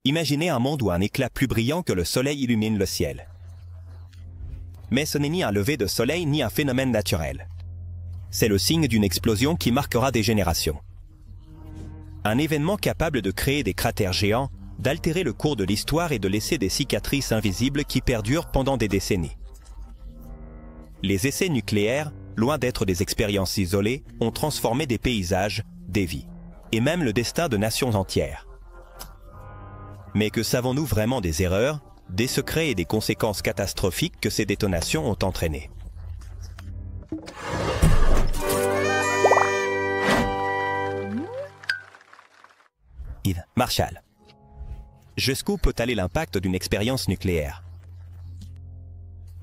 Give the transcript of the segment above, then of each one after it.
Imaginez un monde où un éclat plus brillant que le soleil illumine le ciel. Mais ce n'est ni un lever de soleil ni un phénomène naturel. C'est le signe d'une explosion qui marquera des générations. Un événement capable de créer des cratères géants, d'altérer le cours de l'histoire et de laisser des cicatrices invisibles qui perdurent pendant des décennies. Les essais nucléaires, loin d'être des expériences isolées, ont transformé des paysages, des vies, et même le destin de nations entières. Mais que savons-nous vraiment des erreurs, des secrets et des conséquences catastrophiques que ces détonations ont entraînées? Yves Marshall. Jusqu'où peut aller l'impact d'une expérience nucléaire?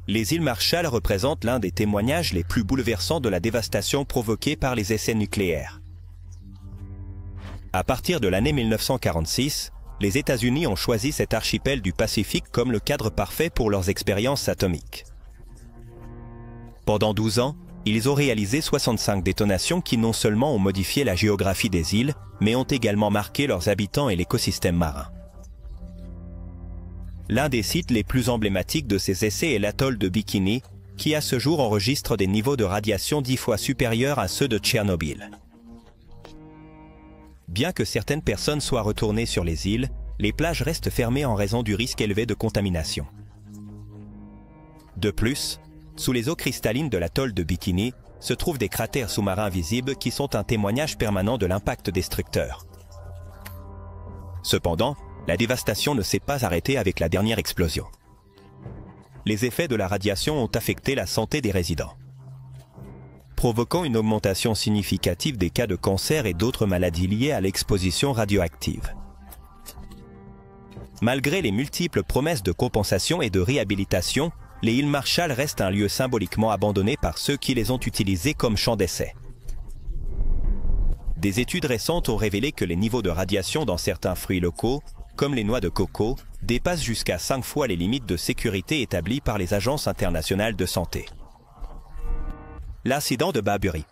Les îles Marshall représentent l'un des témoignages les plus bouleversants de la dévastation provoquée par les essais nucléaires. À partir de l'année 1946, les États-Unis ont choisi cet archipel du Pacifique comme le cadre parfait pour leurs expériences atomiques. Pendant 12 ans, ils ont réalisé 65 détonations qui non seulement ont modifié la géographie des îles, mais ont également marqué leurs habitants et l'écosystème marin. L'un des sites les plus emblématiques de ces essais est l'atoll de Bikini, qui à ce jour enregistre des niveaux de radiation 10 fois supérieurs à ceux de Tchernobyl. Bien que certaines personnes soient retournées sur les îles, les plages restent fermées en raison du risque élevé de contamination. De plus, sous les eaux cristallines de l'atoll de Bikini se trouvent des cratères sous-marins visibles qui sont un témoignage permanent de l'impact destructeur. Cependant, la dévastation ne s'est pas arrêtée avec la dernière explosion. Les effets de la radiation ont affecté la santé des résidents, provoquant une augmentation significative des cas de cancer et d'autres maladies liées à l'exposition radioactive. Malgré les multiples promesses de compensation et de réhabilitation, les îles Marshall restent un lieu symboliquement abandonné par ceux qui les ont utilisés comme champs d'essai. Des études récentes ont révélé que les niveaux de radiation dans certains fruits locaux, comme les noix de coco, dépassent jusqu'à 5 fois les limites de sécurité établies par les agences internationales de santé. L'incident de Barbary.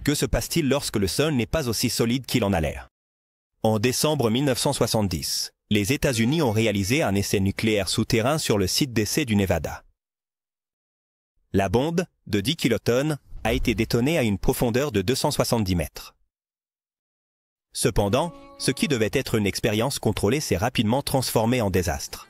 Que se passe-t-il lorsque le sol n'est pas aussi solide qu'il en a l'air? En décembre 1970, les États-Unis ont réalisé un essai nucléaire souterrain sur le site d'essai du Nevada. La bombe, de 10 kilotonnes, a été détonée à une profondeur de 270 mètres. Cependant, ce qui devait être une expérience contrôlée s'est rapidement transformé en désastre.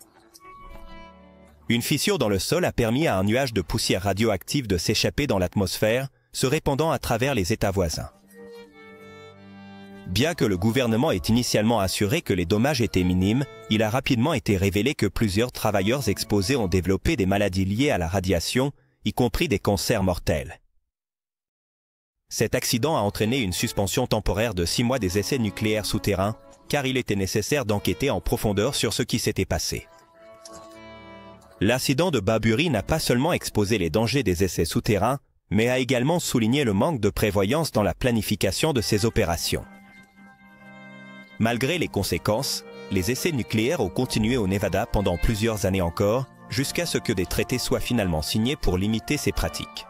Une fissure dans le sol a permis à un nuage de poussière radioactive de s'échapper dans l'atmosphère, se répandant à travers les États voisins. Bien que le gouvernement ait initialement assuré que les dommages étaient minimes, il a rapidement été révélé que plusieurs travailleurs exposés ont développé des maladies liées à la radiation, y compris des cancers mortels. Cet accident a entraîné une suspension temporaire de 6 mois des essais nucléaires souterrains, car il était nécessaire d'enquêter en profondeur sur ce qui s'était passé. L'incident de Barbary n'a pas seulement exposé les dangers des essais souterrains, mais a également souligné le manque de prévoyance dans la planification de ces opérations. Malgré les conséquences, les essais nucléaires ont continué au Nevada pendant plusieurs années encore, jusqu'à ce que des traités soient finalement signés pour limiter ces pratiques.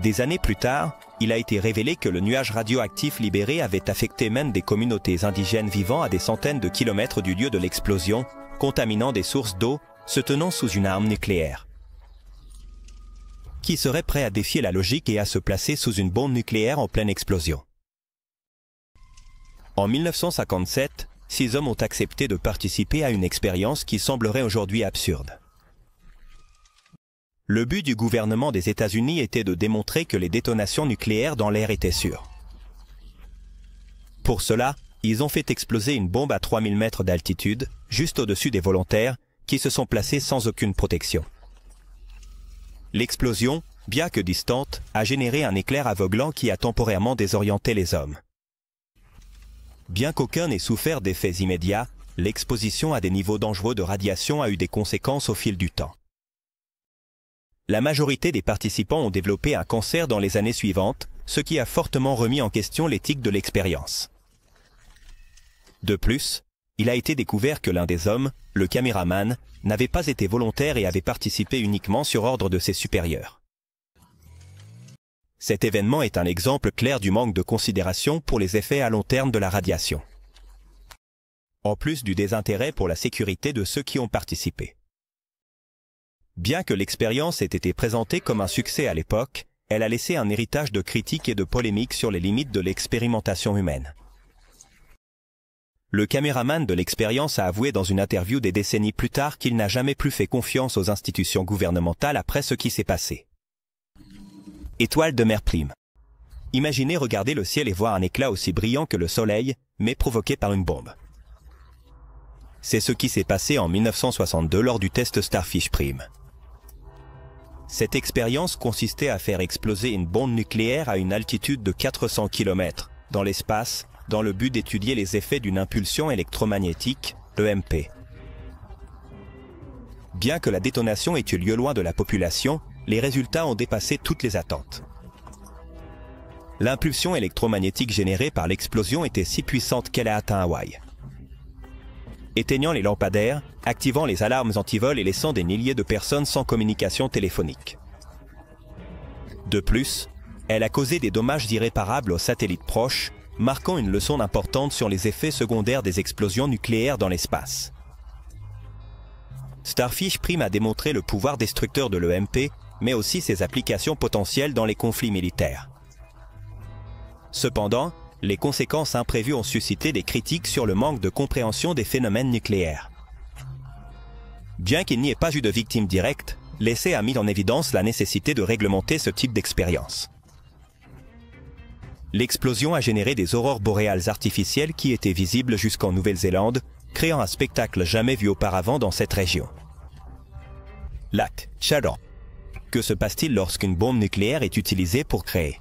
Des années plus tard, il a été révélé que le nuage radioactif libéré avait affecté même des communautés indigènes vivant à des centaines de kilomètres du lieu de l'explosion, contaminant des sources d'eau se tenant sous une arme nucléaire. Qui serait prêt à défier la logique et à se placer sous une bombe nucléaire en pleine explosion? En 1957, 6 hommes ont accepté de participer à une expérience qui semblerait aujourd'hui absurde. Le but du gouvernement des États-Unis était de démontrer que les détonations nucléaires dans l'air étaient sûres. Pour cela, ils ont fait exploser une bombe à 3000 mètres d'altitude, juste au-dessus des volontaires, qui se sont placés sans aucune protection. L'explosion, bien que distante, a généré un éclair aveuglant qui a temporairement désorienté les hommes. Bien qu'aucun n'ait souffert d'effets immédiats, l'exposition à des niveaux dangereux de radiation a eu des conséquences au fil du temps. La majorité des participants ont développé un cancer dans les années suivantes, ce qui a fortement remis en question l'éthique de l'expérience. De plus, il a été découvert que l'un des hommes, le caméraman, n'avait pas été volontaire et avait participé uniquement sur ordre de ses supérieurs. Cet événement est un exemple clair du manque de considération pour les effets à long terme de la radiation. en plus du désintérêt pour la sécurité de ceux qui ont participé. Bien que l'expérience ait été présentée comme un succès à l'époque, elle a laissé un héritage de critiques et de polémiques sur les limites de l'expérimentation humaine. Le caméraman de l'expérience a avoué dans une interview des décennies plus tard qu'il n'a jamais plus fait confiance aux institutions gouvernementales après ce qui s'est passé. Étoile de mer prime. Imaginez regarder le ciel et voir un éclat aussi brillant que le soleil, mais provoqué par une bombe. C'est ce qui s'est passé en 1962 lors du test Starfish Prime. Cette expérience consistait à faire exploser une bombe nucléaire à une altitude de 400 km dans l'espace, dans le but d'étudier les effets d'une impulsion électromagnétique, EMP. Bien que la détonation ait eu lieu loin de la population, les résultats ont dépassé toutes les attentes. L'impulsion électromagnétique générée par l'explosion était si puissante qu'elle a atteint Hawaï. Éteignant les lampadaires, activant les alarmes antivol et laissant des milliers de personnes sans communication téléphonique. De plus, elle a causé des dommages irréparables aux satellites proches, marquant une leçon importante sur les effets secondaires des explosions nucléaires dans l'espace. Starfish Prime a démontré le pouvoir destructeur de l'EMP, mais aussi ses applications potentielles dans les conflits militaires. Cependant, les conséquences imprévues ont suscité des critiques sur le manque de compréhension des phénomènes nucléaires. Bien qu'il n'y ait pas eu de victimes directes, l'essai a mis en évidence la nécessité de réglementer ce type d'expérience. L'explosion a généré des aurores boréales artificielles qui étaient visibles jusqu'en Nouvelle-Zélande, créant un spectacle jamais vu auparavant dans cette région. Lac Chagrin. Que se passe-t-il lorsqu'une bombe nucléaire est utilisée pour créer?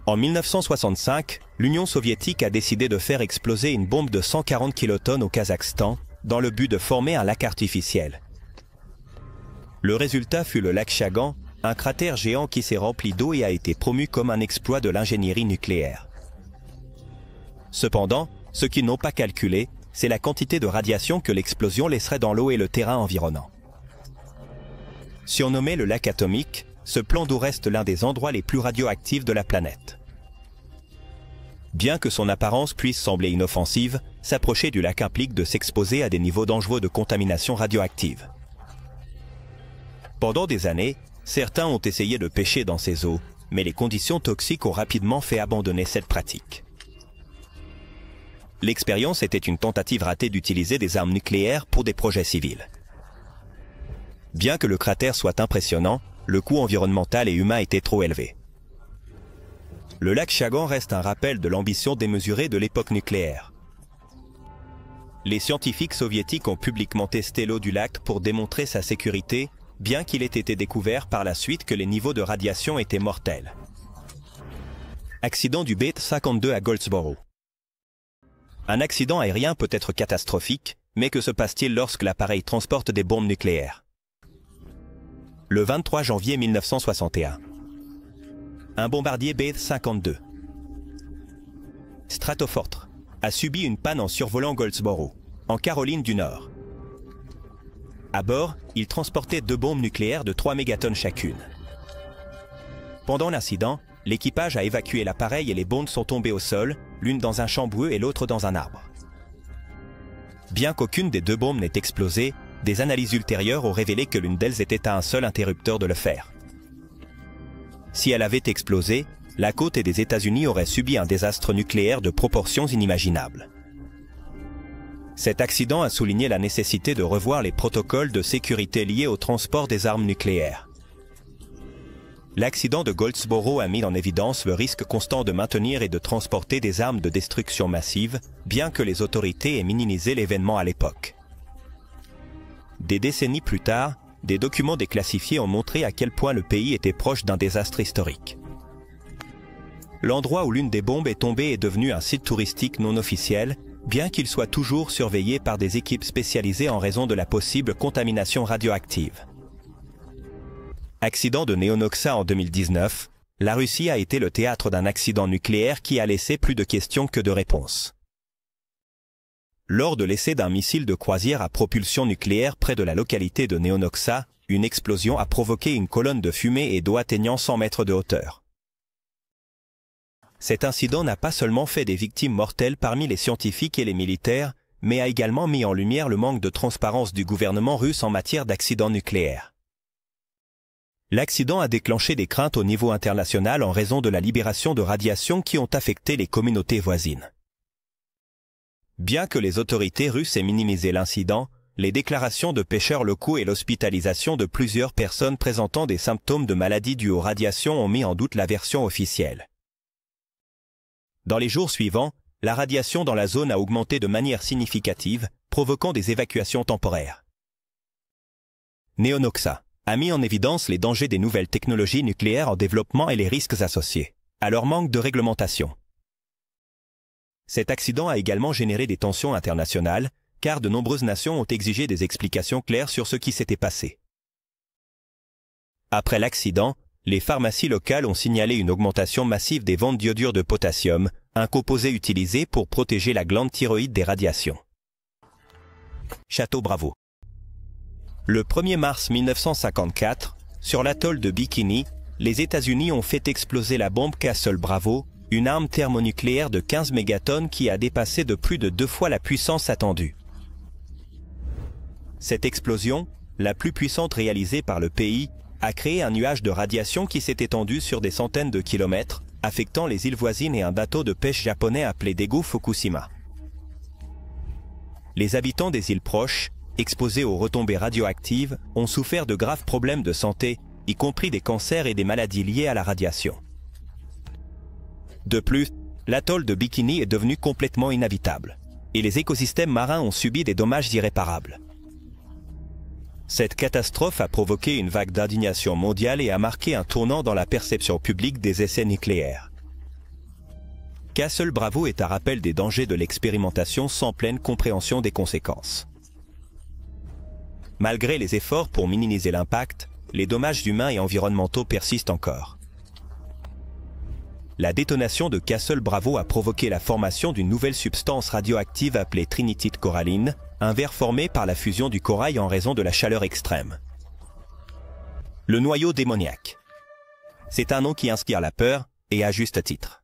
En 1965, l'Union soviétique a décidé de faire exploser une bombe de 140 kilotonnes au Kazakhstan, dans le but de former un lac artificiel. Le résultat fut le lac Chagrin, un cratère géant qui s'est rempli d'eau et a été promu comme un exploit de l'ingénierie nucléaire. Cependant, ce qu'ils n'ont pas calculé, c'est la quantité de radiation que l'explosion laisserait dans l'eau et le terrain environnant. Surnommé le lac atomique, ce plan d'eau reste l'un des endroits les plus radioactifs de la planète. Bien que son apparence puisse sembler inoffensive, s'approcher du lac implique de s'exposer à des niveaux dangereux de contamination radioactive. Pendant des années, certains ont essayé de pêcher dans ces eaux, mais les conditions toxiques ont rapidement fait abandonner cette pratique. L'expérience était une tentative ratée d'utiliser des armes nucléaires pour des projets civils. Bien que le cratère soit impressionnant, le coût environnemental et humain était trop élevé. Le lac Chagrin reste un rappel de l'ambition démesurée de l'époque nucléaire. Les scientifiques soviétiques ont publiquement testé l'eau du lac pour démontrer sa sécurité, bien qu'il ait été découvert par la suite que les niveaux de radiation étaient mortels. Accident du B-52 à Goldsboro. Un accident aérien peut être catastrophique, mais que se passe-t-il lorsque l'appareil transporte des bombes nucléaires? Le 23 janvier 1961. Un bombardier B-52 Stratofortre a subi une panne en survolant Goldsboro, en Caroline du Nord. À bord, il transportait 2 bombes nucléaires de 3 mégatonnes chacune. Pendant l'incident, l'équipage a évacué l'appareil et les bombes sont tombées au sol, l'une dans un champ boueux et l'autre dans un arbre. Bien qu'aucune des 2 bombes n'ait explosé, des analyses ultérieures ont révélé que l'une d'elles était à un seul interrupteur de le faire. Si elle avait explosé, la côte des États-Unis aurait subi un désastre nucléaire de proportions inimaginables. Cet accident a souligné la nécessité de revoir les protocoles de sécurité liés au transport des armes nucléaires. L'accident de Goldsboro a mis en évidence le risque constant de maintenir et de transporter des armes de destruction massive, bien que les autorités aient minimisé l'événement à l'époque. Des décennies plus tard, des documents déclassifiés ont montré à quel point le pays était proche d'un désastre historique. L'endroit où l'une des bombes est tombée est devenu un site touristique non officiel, bien qu'il soit toujours surveillé par des équipes spécialisées en raison de la possible contamination radioactive. Accident de Neonoxa en 2019, la Russie a été le théâtre d'un accident nucléaire qui a laissé plus de questions que de réponses. Lors de l'essai d'un missile de croisière à propulsion nucléaire près de la localité de Neonoxa, une explosion a provoqué une colonne de fumée et d'eau atteignant 100 mètres de hauteur. Cet incident n'a pas seulement fait des victimes mortelles parmi les scientifiques et les militaires, mais a également mis en lumière le manque de transparence du gouvernement russe en matière d'accidents nucléaires. L'accident a déclenché des craintes au niveau international en raison de la libération de radiations qui ont affecté les communautés voisines. Bien que les autorités russes aient minimisé l'incident, les déclarations de pêcheurs locaux et l'hospitalisation de plusieurs personnes présentant des symptômes de maladies dues aux radiations ont mis en doute la version officielle. Dans les jours suivants, la radiation dans la zone a augmenté de manière significative, provoquant des évacuations temporaires. Neonoxa a mis en évidence les dangers des nouvelles technologies nucléaires en développement et les risques associés, à leur manque de réglementation. Cet accident a également généré des tensions internationales, car de nombreuses nations ont exigé des explications claires sur ce qui s'était passé. Après l'accident, les pharmacies locales ont signalé une augmentation massive des ventes d'iodure de potassium, un composé utilisé pour protéger la glande thyroïde des radiations. Château Bravo. Le 1er mars 1954, sur l'atoll de Bikini, les États-Unis ont fait exploser la bombe Castle Bravo, une arme thermonucléaire de 15 mégatonnes qui a dépassé de plus de 2 fois la puissance attendue. Cette explosion, la plus puissante réalisée par le pays, a créé un nuage de radiation qui s'est étendu sur des centaines de kilomètres, affectant les îles voisines et un bateau de pêche japonais appelé Daegu Fukushima. Les habitants des îles proches, exposés aux retombées radioactives, ont souffert de graves problèmes de santé, y compris des cancers et des maladies liées à la radiation. De plus, l'atoll de Bikini est devenu complètement inhabitable, et les écosystèmes marins ont subi des dommages irréparables. Cette catastrophe a provoqué une vague d'indignation mondiale et a marqué un tournant dans la perception publique des essais nucléaires. Castle Bravo est un rappel des dangers de l'expérimentation sans pleine compréhension des conséquences. Malgré les efforts pour minimiser l'impact, les dommages humains et environnementaux persistent encore. La détonation de Castle Bravo a provoqué la formation d'une nouvelle substance radioactive appelée trinitite coralline, un verre formé par la fusion du corail en raison de la chaleur extrême. Le noyau démoniaque. C'est un nom qui inspire la peur, et à juste titre.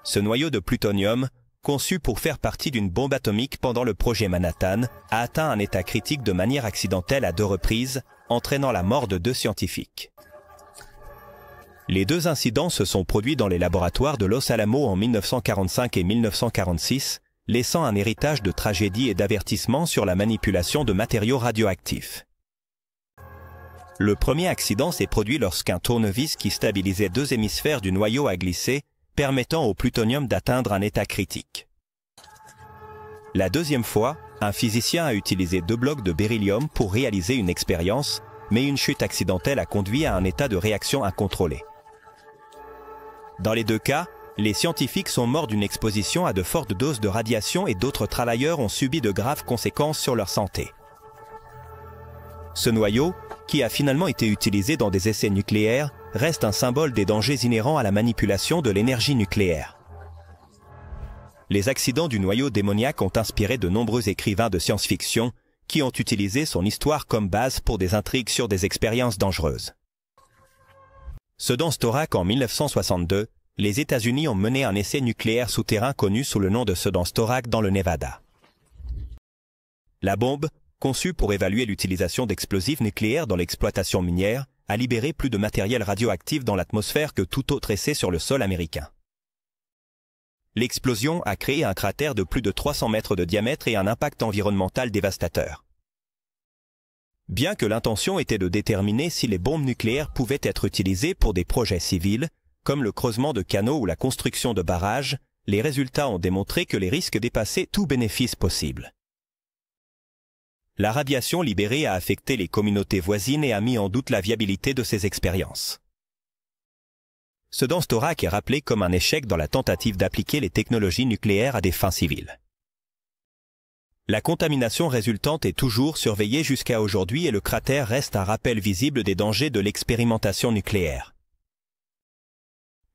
Ce noyau de plutonium, conçu pour faire partie d'une bombe atomique pendant le projet Manhattan, a atteint un état critique de manière accidentelle à 2 reprises, entraînant la mort de 2 scientifiques. Les 2 incidents se sont produits dans les laboratoires de Los Alamos en 1945 et 1946, laissant un héritage de tragédies et d'avertissements sur la manipulation de matériaux radioactifs. Le premier accident s'est produit lorsqu'un tournevis qui stabilisait 2 hémisphères du noyau a glissé, permettant au plutonium d'atteindre un état critique. La deuxième fois, un physicien a utilisé 2 blocs de beryllium pour réaliser une expérience, mais une chute accidentelle a conduit à un état de réaction incontrôlée. Dans les 2 cas, les scientifiques sont morts d'une exposition à de fortes doses de radiation et d'autres travailleurs ont subi de graves conséquences sur leur santé. Ce noyau, qui a finalement été utilisé dans des essais nucléaires, reste un symbole des dangers inhérents à la manipulation de l'énergie nucléaire. Les accidents du noyau démoniaque ont inspiré de nombreux écrivains de science-fiction qui ont utilisé son histoire comme base pour des intrigues sur des expériences dangereuses. Dans Storac en 1962, les États-Unis ont mené un essai nucléaire souterrain connu sous le nom de Storac dans le Nevada. La bombe, conçue pour évaluer l'utilisation d'explosifs nucléaires dans l'exploitation minière, a libéré plus de matériel radioactif dans l'atmosphère que tout autre essai sur le sol américain. L'explosion a créé un cratère de plus de 300 mètres de diamètre et un impact environnemental dévastateur. Bien que l'intention était de déterminer si les bombes nucléaires pouvaient être utilisées pour des projets civils, comme le creusement de canaux ou la construction de barrages, les résultats ont démontré que les risques dépassaient tout bénéfice possible. La radiation libérée a affecté les communautés voisines et a mis en doute la viabilité de ces expériences. Storac est rappelé comme un échec dans la tentative d'appliquer les technologies nucléaires à des fins civiles. La contamination résultante est toujours surveillée jusqu'à aujourd'hui et le cratère reste un rappel visible des dangers de l'expérimentation nucléaire.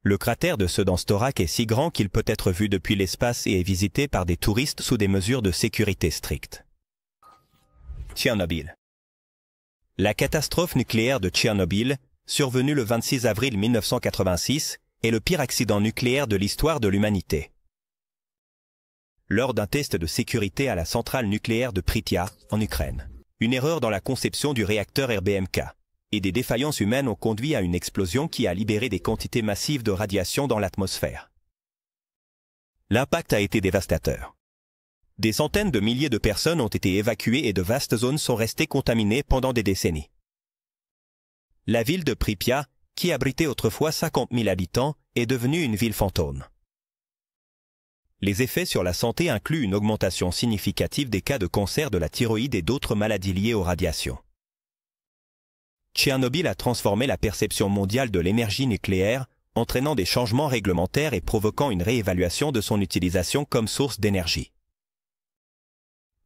Le cratère de Storac est si grand qu'il peut être vu depuis l'espace et est visité par des touristes sous des mesures de sécurité strictes. Tchernobyl. La catastrophe nucléaire de Tchernobyl, survenue le 26 avril 1986, est le pire accident nucléaire de l'histoire de l'humanité. lors d'un test de sécurité à la centrale nucléaire de Pripyat, en Ukraine. Une erreur dans la conception du réacteur RBMK et des défaillances humaines ont conduit à une explosion qui a libéré des quantités massives de radiation dans l'atmosphère. L'impact a été dévastateur. Des centaines de milliers de personnes ont été évacuées et de vastes zones sont restées contaminées pendant des décennies. La ville de Pripyat, qui abritait autrefois 50 000 habitants, est devenue une ville fantôme. Les effets sur la santé incluent une augmentation significative des cas de cancer de la thyroïde et d'autres maladies liées aux radiations. Tchernobyl a transformé la perception mondiale de l'énergie nucléaire, entraînant des changements réglementaires et provoquant une réévaluation de son utilisation comme source d'énergie.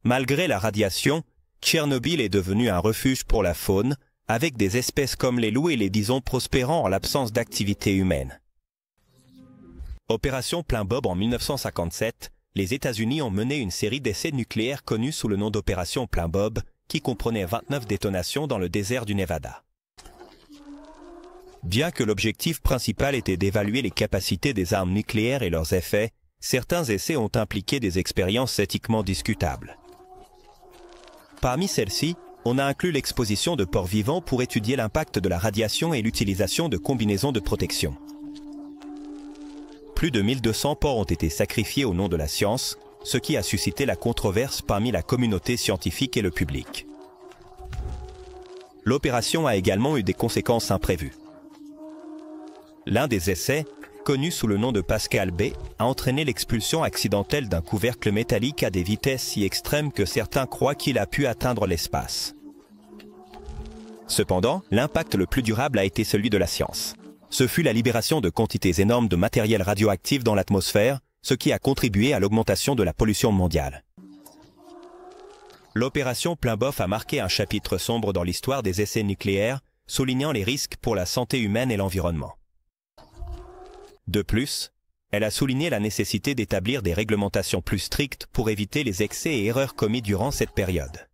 Malgré la radiation, Tchernobyl est devenu un refuge pour la faune, avec des espèces comme les loups et les bisons prospérant en l'absence d'activité humaine. Opération Plein Bob en 1957, les États-Unis ont mené une série d'essais nucléaires connus sous le nom d'Opération Plein Bob, qui comprenait 29 détonations dans le désert du Nevada. Bien que l'objectif principal était d'évaluer les capacités des armes nucléaires et leurs effets, certains essais ont impliqué des expériences éthiquement discutables. Parmi celles-ci, on a inclus l'exposition de porcs vivants pour étudier l'impact de la radiation et l'utilisation de combinaisons de protection. Plus de 1200 porcs ont été sacrifiés au nom de la science, ce qui a suscité la controverse parmi la communauté scientifique et le public. L'opération a également eu des conséquences imprévues. L'un des essais, connu sous le nom de Pascal B, a entraîné l'expulsion accidentelle d'un couvercle métallique à des vitesses si extrêmes que certains croient qu'il a pu atteindre l'espace. Cependant, l'impact le plus durable a été celui de la science. Ce fut la libération de quantités énormes de matériel radioactif dans l'atmosphère, ce qui a contribué à l'augmentation de la pollution mondiale. L'opération Plein Bob a marqué un chapitre sombre dans l'histoire des essais nucléaires, soulignant les risques pour la santé humaine et l'environnement. De plus, elle a souligné la nécessité d'établir des réglementations plus strictes pour éviter les excès et erreurs commis durant cette période.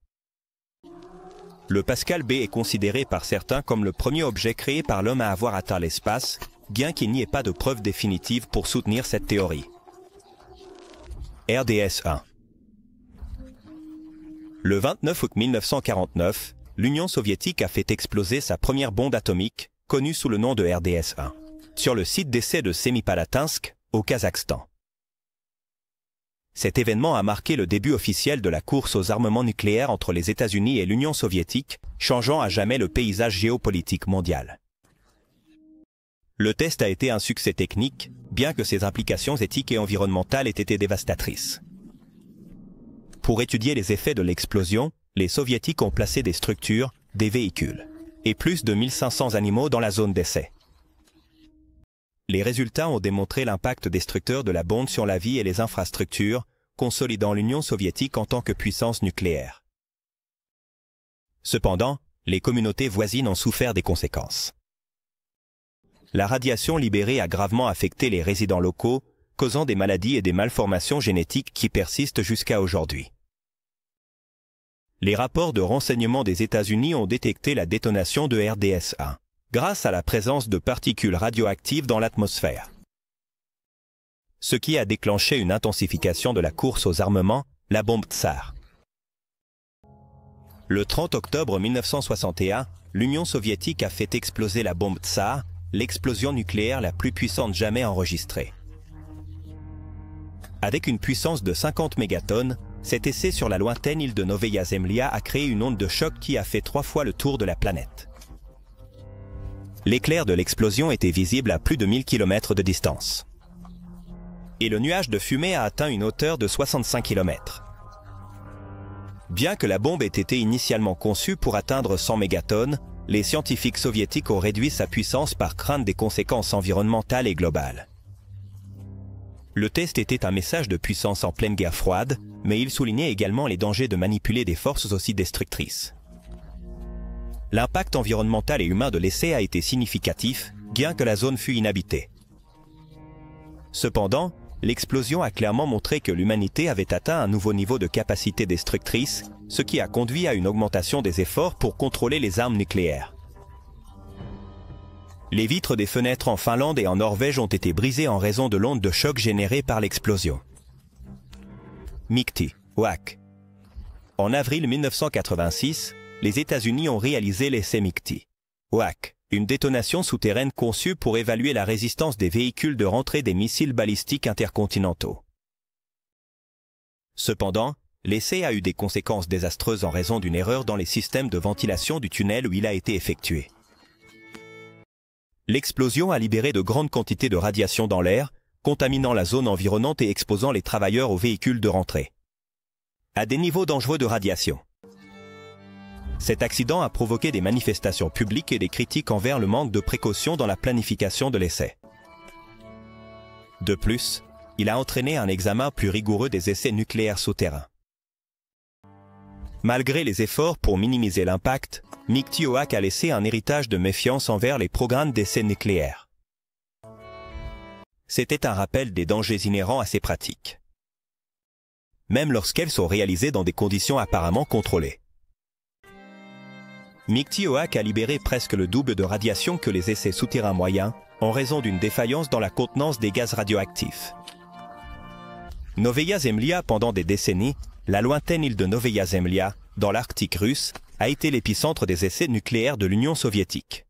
Le Pascal B est considéré par certains comme le premier objet créé par l'homme à avoir atteint l'espace, bien qu'il n'y ait pas de preuves définitives pour soutenir cette théorie. RDS-1. Le 29 août 1949, l'Union soviétique a fait exploser sa première bombe atomique, connue sous le nom de RDS-1, sur le site d'essai de Semipalatinsk, au Kazakhstan. Cet événement a marqué le début officiel de la course aux armements nucléaires entre les États-Unis et l'Union soviétique, changeant à jamais le paysage géopolitique mondial. Le test a été un succès technique, bien que ses implications éthiques et environnementales aient été dévastatrices. Pour étudier les effets de l'explosion, les Soviétiques ont placé des structures, des véhicules, et plus de 1500 animaux dans la zone d'essai. Les résultats ont démontré l'impact destructeur de la bombe sur la vie et les infrastructures, consolidant l'Union soviétique en tant que puissance nucléaire. Cependant, les communautés voisines ont souffert des conséquences. La radiation libérée a gravement affecté les résidents locaux, causant des maladies et des malformations génétiques qui persistent jusqu'à aujourd'hui. Les rapports de renseignement des États-Unis ont détecté la détonation de RDS-1. Grâce à la présence de particules radioactives dans l'atmosphère. Ce qui a déclenché une intensification de la course aux armements, la bombe Tsar. Le 30 octobre 1961, l'Union soviétique a fait exploser la bombe Tsar, l'explosion nucléaire la plus puissante jamais enregistrée. Avec une puissance de 50 mégatonnes, cet essai sur la lointaine île de Novaya Zemlya a créé une onde de choc qui a fait 3 fois le tour de la planète. L'éclair de l'explosion était visible à plus de 1000 km de distance. Et le nuage de fumée a atteint une hauteur de 65 km. Bien que la bombe ait été initialement conçue pour atteindre 100 mégatonnes, les scientifiques soviétiques ont réduit sa puissance par crainte des conséquences environnementales et globales. Le test était un message de puissance en pleine guerre froide, mais il soulignait également les dangers de manipuler des forces aussi destructrices. L'impact environnemental et humain de l'essai a été significatif, bien que la zone fût inhabitée. Cependant, l'explosion a clairement montré que l'humanité avait atteint un nouveau niveau de capacité destructrice, ce qui a conduit à une augmentation des efforts pour contrôler les armes nucléaires. Les vitres des fenêtres en Finlande et en Norvège ont été brisées en raison de l'onde de choc générée par l'explosion. MICTI, OAK. En avril 1986, les États-Unis ont réalisé l'essai MICTI, OAK, une détonation souterraine conçue pour évaluer la résistance des véhicules de rentrée des missiles balistiques intercontinentaux. Cependant, l'essai a eu des conséquences désastreuses en raison d'une erreur dans les systèmes de ventilation du tunnel où il a été effectué. L'explosion a libéré de grandes quantités de radiation dans l'air, contaminant la zone environnante et exposant les travailleurs aux véhicules de rentrée à des niveaux dangereux de radiation. Cet accident a provoqué des manifestations publiques et des critiques envers le manque de précaution dans la planification de l'essai. De plus, il a entraîné un examen plus rigoureux des essais nucléaires souterrains. Malgré les efforts pour minimiser l'impact, MICTI-OAK a laissé un héritage de méfiance envers les programmes d'essais nucléaires. C'était un rappel des dangers inhérents à ces pratiques, même lorsqu'elles sont réalisées dans des conditions apparemment contrôlées. MICTI-OAK a libéré presque le double de radiation que les essais souterrains moyens, en raison d'une défaillance dans la contenance des gaz radioactifs. Novaya Zemlya, pendant des décennies, la lointaine île de Novaya Zemlya, dans l'Arctique russe, a été l'épicentre des essais nucléaires de l'Union soviétique.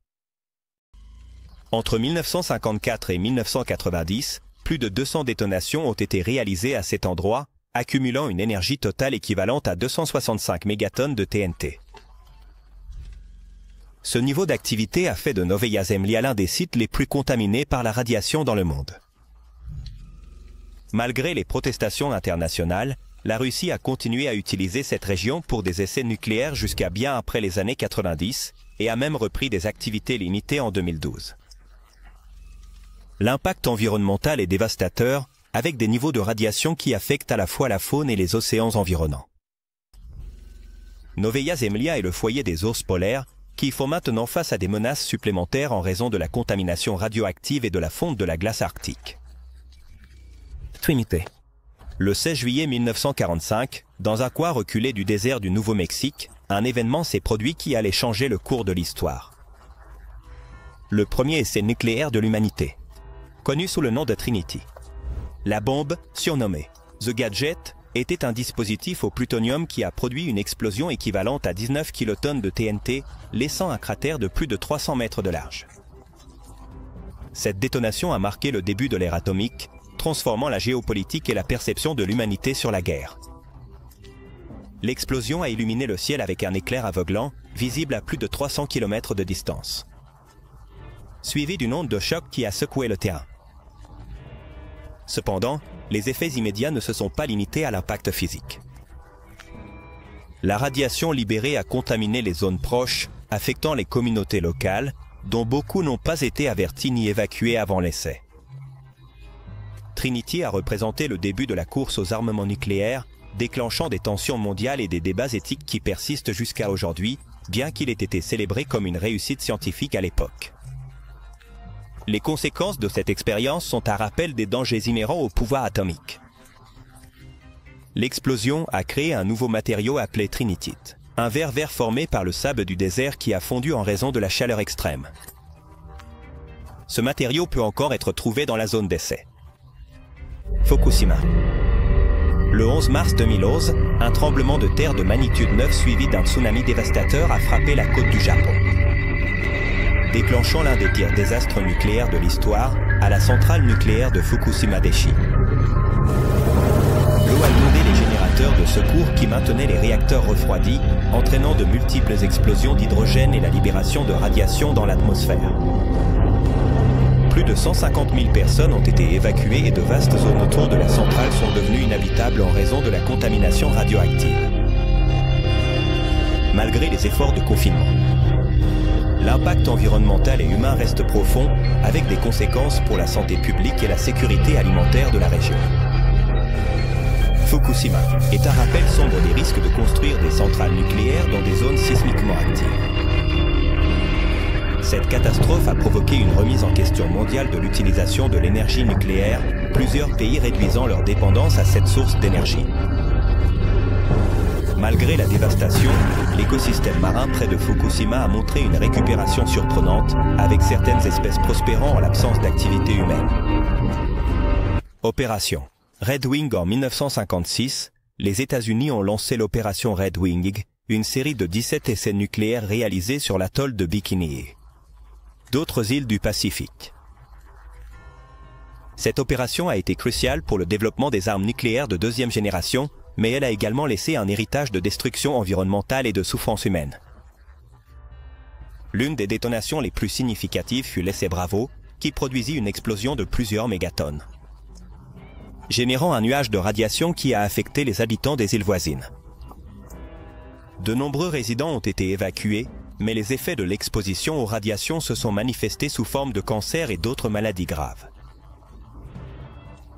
Entre 1954 et 1990, plus de 200 détonations ont été réalisées à cet endroit, accumulant une énergie totale équivalente à 265 mégatonnes de TNT. Ce niveau d'activité a fait de Novaya Zemlya l'un des sites les plus contaminés par la radiation dans le monde. Malgré les protestations internationales, la Russie a continué à utiliser cette région pour des essais nucléaires jusqu'à bien après les années 90 et a même repris des activités limitées en 2012. L'impact environnemental est dévastateur, avec des niveaux de radiation qui affectent à la fois la faune et les océans environnants. Novaya Zemlya est le foyer des ours polaires, qui font maintenant face à des menaces supplémentaires en raison de la contamination radioactive et de la fonte de la glace arctique. Trinité. Le 16 juillet 1945, dans un coin reculé du désert du Nouveau-Mexique, un événement s'est produit qui allait changer le cours de l'histoire. Le premier essai nucléaire de l'humanité, connu sous le nom de Trinity. La bombe, surnommée The Gadget, était un dispositif au plutonium qui a produit une explosion équivalente à 19 kilotonnes de TNT, laissant un cratère de plus de 300 mètres de large. Cette détonation a marqué le début de l'ère atomique, transformant la géopolitique et la perception de l'humanité sur la guerre. L'explosion a illuminé le ciel avec un éclair aveuglant, visible à plus de 300 km de distance, suivi d'une onde de choc qui a secoué le terrain. Cependant, les effets immédiats ne se sont pas limités à l'impact physique. La radiation libérée a contaminé les zones proches, affectant les communautés locales, dont beaucoup n'ont pas été avertis ni évacués avant l'essai. Trinity a représenté le début de la course aux armements nucléaires, déclenchant des tensions mondiales et des débats éthiques qui persistent jusqu'à aujourd'hui, bien qu'il ait été célébré comme une réussite scientifique à l'époque. Les conséquences de cette expérience sont un rappel des dangers inhérents au pouvoir atomique. L'explosion a créé un nouveau matériau appelé trinitite, un verre vert formé par le sable du désert qui a fondu en raison de la chaleur extrême. Ce matériau peut encore être trouvé dans la zone d'essai. Fukushima. Le 11 mars 2011, un tremblement de terre de magnitude 9 suivi d'un tsunami dévastateur a frappé la côte du Japon, déclenchant l'un des pires désastres nucléaires de l'histoire à la centrale nucléaire de Fukushima Daiichi. L'eau a inondé les générateurs de secours qui maintenaient les réacteurs refroidis, entraînant de multiples explosions d'hydrogène et la libération de radiation dans l'atmosphère. Plus de 150 000 personnes ont été évacuées et de vastes zones autour de la centrale sont devenues inhabitables en raison de la contamination radioactive. Malgré les efforts de confinement, l'impact environnemental et humain reste profond, avec des conséquences pour la santé publique et la sécurité alimentaire de la région. Fukushima est un rappel sombre des risques de construire des centrales nucléaires dans des zones sismiquement actives. Cette catastrophe a provoqué une remise en question mondiale de l'utilisation de l'énergie nucléaire, plusieurs pays réduisant leur dépendance à cette source d'énergie. Malgré la dévastation, l'écosystème marin près de Fukushima a montré une récupération surprenante, avec certaines espèces prospérant en l'absence d'activité humaine. Opération Red Wing en 1956, les États-Unis ont lancé l'opération Red Wing, une série de 17 essais nucléaires réalisés sur l'atoll de Bikini et d'autres îles du Pacifique. Cette opération a été cruciale pour le développement des armes nucléaires de deuxième génération, mais elle a également laissé un héritage de destruction environnementale et de souffrance humaine. L'une des détonations les plus significatives fut l'essai Bravo, qui produisit une explosion de plusieurs mégatonnes, générant un nuage de radiation qui a affecté les habitants des îles voisines. De nombreux résidents ont été évacués, mais les effets de l'exposition aux radiations se sont manifestés sous forme de cancer et d'autres maladies graves.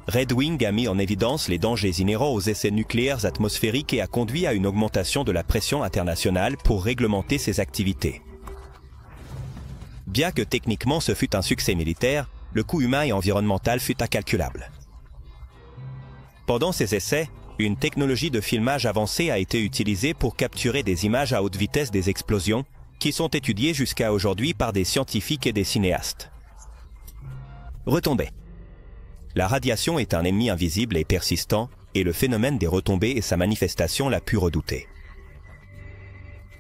Red Wing a mis en évidence les dangers inhérents aux essais nucléaires atmosphériques et a conduit à une augmentation de la pression internationale pour réglementer ces activités. Bien que techniquement ce fut un succès militaire, le coût humain et environnemental fut incalculable. Pendant ces essais, une technologie de filmage avancée a été utilisée pour capturer des images à haute vitesse des explosions, qui sont étudiées jusqu'à aujourd'hui par des scientifiques et des cinéastes. Retombées. La radiation est un ennemi invisible et persistant, et le phénomène des retombées est sa manifestation la plus redoutée.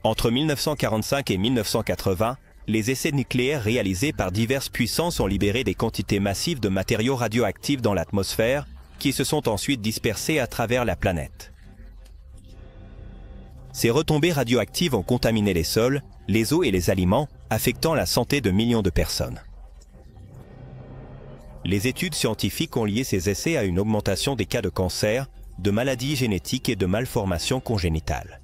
Entre 1945 et 1980, les essais nucléaires réalisés par diverses puissances ont libéré des quantités massives de matériaux radioactifs dans l'atmosphère, qui se sont ensuite dispersés à travers la planète. Ces retombées radioactives ont contaminé les sols, les eaux et les aliments, affectant la santé de millions de personnes. Les études scientifiques ont lié ces essais à une augmentation des cas de cancer, de maladies génétiques et de malformations congénitales.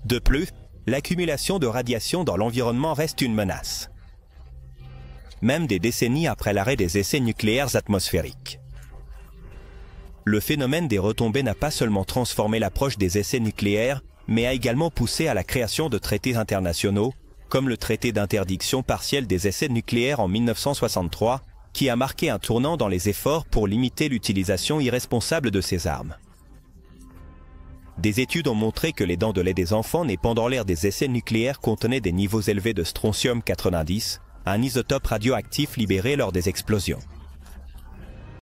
De plus, l'accumulation de radiation dans l'environnement reste une menace, même des décennies après l'arrêt des essais nucléaires atmosphériques. Le phénomène des retombées n'a pas seulement transformé l'approche des essais nucléaires, mais a également poussé à la création de traités internationaux, comme le traité d'interdiction partielle des essais nucléaires en 1963, qui a marqué un tournant dans les efforts pour limiter l'utilisation irresponsable de ces armes. Des études ont montré que les dents de lait des enfants nés pendant l'ère des essais nucléaires contenaient des niveaux élevés de strontium-90, un isotope radioactif libéré lors des explosions.